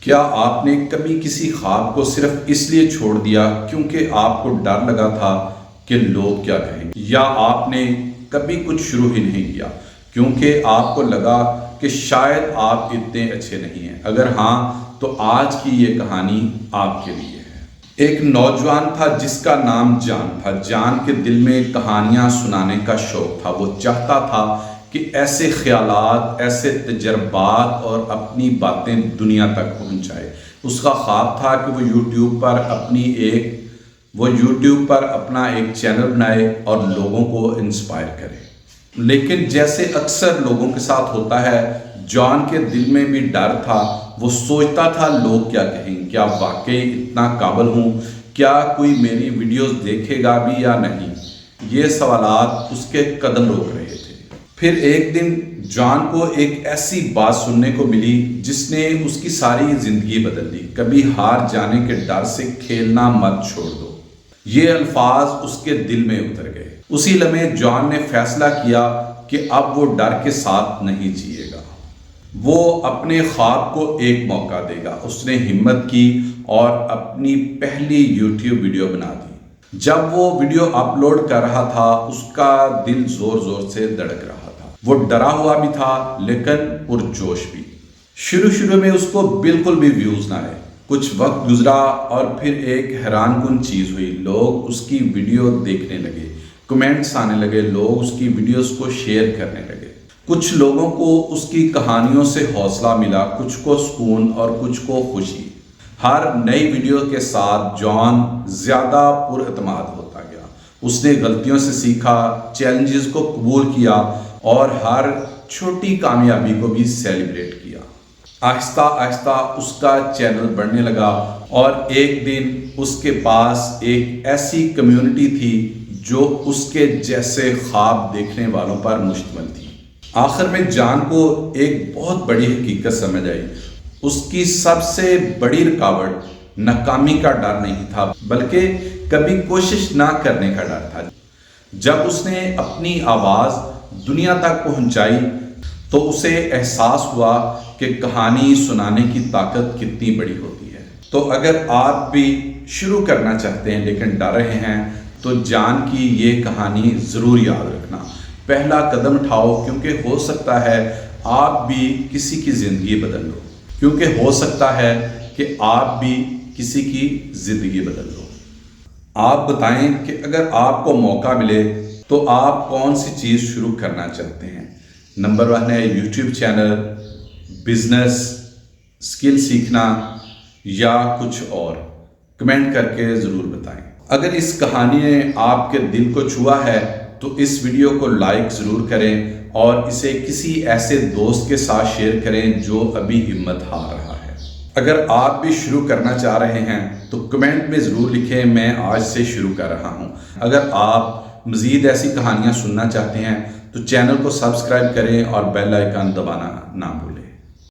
کیا آپ نے کبھی کسی خواب کو صرف اس لیے چھوڑ دیا کیونکہ آپ کو ڈر لگا تھا کہ لوگ کیا کہیں گے؟ یا آپ نے کبھی کچھ شروع ہی نہیں کیا کیونکہ آپ کو لگا کہ شاید آپ اتنے اچھے نہیں ہیں؟ اگر ہاں تو آج کی یہ کہانی آپ کے لیے ہے۔ ایک نوجوان تھا جس کا نام جان تھا۔ جان کے دل میں کہانیاں سنانے کا شوق تھا۔ وہ چاہتا تھا کہ ایسے خیالات، ایسے تجربات اور اپنی باتیں دنیا تک پہنچائے۔ اس کا خواب تھا کہ وہ یوٹیوب پر اپنا ایک چینل بنائے اور لوگوں کو انسپائر کرے۔ لیکن جیسے اکثر لوگوں کے ساتھ ہوتا ہے، جان کے دل میں بھی ڈر تھا۔ وہ سوچتا تھا لوگ کیا کہیں گے؟ کیا واقعی اتنا قابل ہوں؟ کیا کوئی میری ویڈیوز دیکھے گا بھی یا نہیں؟ یہ سوالات اس کے قدم روک رہے تھے۔ پھر ایک دن جان کو ایک ایسی بات سننے کو ملی جس نے اس کی ساری زندگی بدل دی۔ کبھی ہار جانے کے ڈر سے کھیلنا مت چھوڑ دو۔ یہ الفاظ اس کے دل میں اتر گئے۔ اسی لمحے جان نے فیصلہ کیا کہ اب وہ ڈر کے ساتھ نہیں جیے گا۔ وہ اپنے خواب کو ایک موقع دے گا۔ اس نے ہمت کی اور اپنی پہلی یوٹیوب ویڈیو بنا دی۔ جب وہ ویڈیو اپلوڈ کر رہا تھا، اس کا دل زور زور سے دھڑک رہا تھا۔ وہ ڈرا ہوا بھی تھا لیکن پرجوش بھی۔ شروع میں اس کو بالکل بھی ویوز نہ آئے۔ کچھ وقت گزرا اور پھر ایک حیران کن چیز ہوئی۔ لوگ اس کی ویڈیو دیکھنے لگے، کمنٹس آنے لگے، لوگ اس کی ویڈیوز کو شیئر کرنے لگے۔ کچھ لوگوں کو اس کی کہانیوں سے حوصلہ ملا، کچھ کو سکون اور کچھ کو خوشی۔ ہر نئی ویڈیو کے ساتھ جان زیادہ پر اعتماد ہوتا گیا۔ اس نے غلطیوں سے سیکھا، چیلنجز کو قبول کیا اور ہر چھوٹی کامیابی کو بھی سیلیبریٹ کیا۔ آہستہ آہستہ اس کا چینل بڑھنے لگا اور ایک دن اس کے پاس ایک ایسی کمیونٹی تھی جو اس کے جیسے خواب دیکھنے والوں پر مشتمل تھی۔ آخر میں جان کو ایک بہت بڑی حقیقت سمجھ آئی۔ اس کی سب سے بڑی رکاوٹ ناکامی کا ڈر نہیں تھا بلکہ کبھی کوشش نہ کرنے کا ڈر تھا۔ جب اس نے اپنی آواز دنیا تک پہنچائی تو اسے احساس ہوا کہ کہانی سنانے کی طاقت کتنی بڑی ہوتی ہے۔ تو اگر آپ بھی شروع کرنا چاہتے ہیں لیکن ڈر رہے ہیں تو جان کی یہ کہانی ضرور یاد رکھنا۔ پہلا قدم اٹھاؤ کیونکہ ہو سکتا ہے آپ بھی کسی کی زندگی بدل لو، کیونکہ ہو سکتا ہے کہ آپ بھی کسی کی زندگی بدل لو۔ آپ بتائیں کہ اگر آپ کو موقع ملے تو آپ کون سی چیز شروع کرنا چاہتے ہیں؟ نمبر 1 ہے یوٹیوب چینل، بزنس، اسکل سیکھنا یا کچھ اور؟ کمنٹ کر کے ضرور بتائیں۔ اگر اس کہانی نے آپ کے دل کو چھوا ہے تو اس ویڈیو کو لائک ضرور کریں اور اسے کسی ایسے دوست کے ساتھ شیئر کریں جو ابھی ہمت ہار رہا ہے۔ اگر آپ بھی شروع کرنا چاہ رہے ہیں تو کمنٹ میں ضرور لکھیں میں آج سے شروع کر رہا ہوں۔ اگر آپ مزید ایسی کہانیاں سننا چاہتے ہیں تو چینل کو سبسکرائب کریں اور بیل آئیکن دبانا نہ بھولیں۔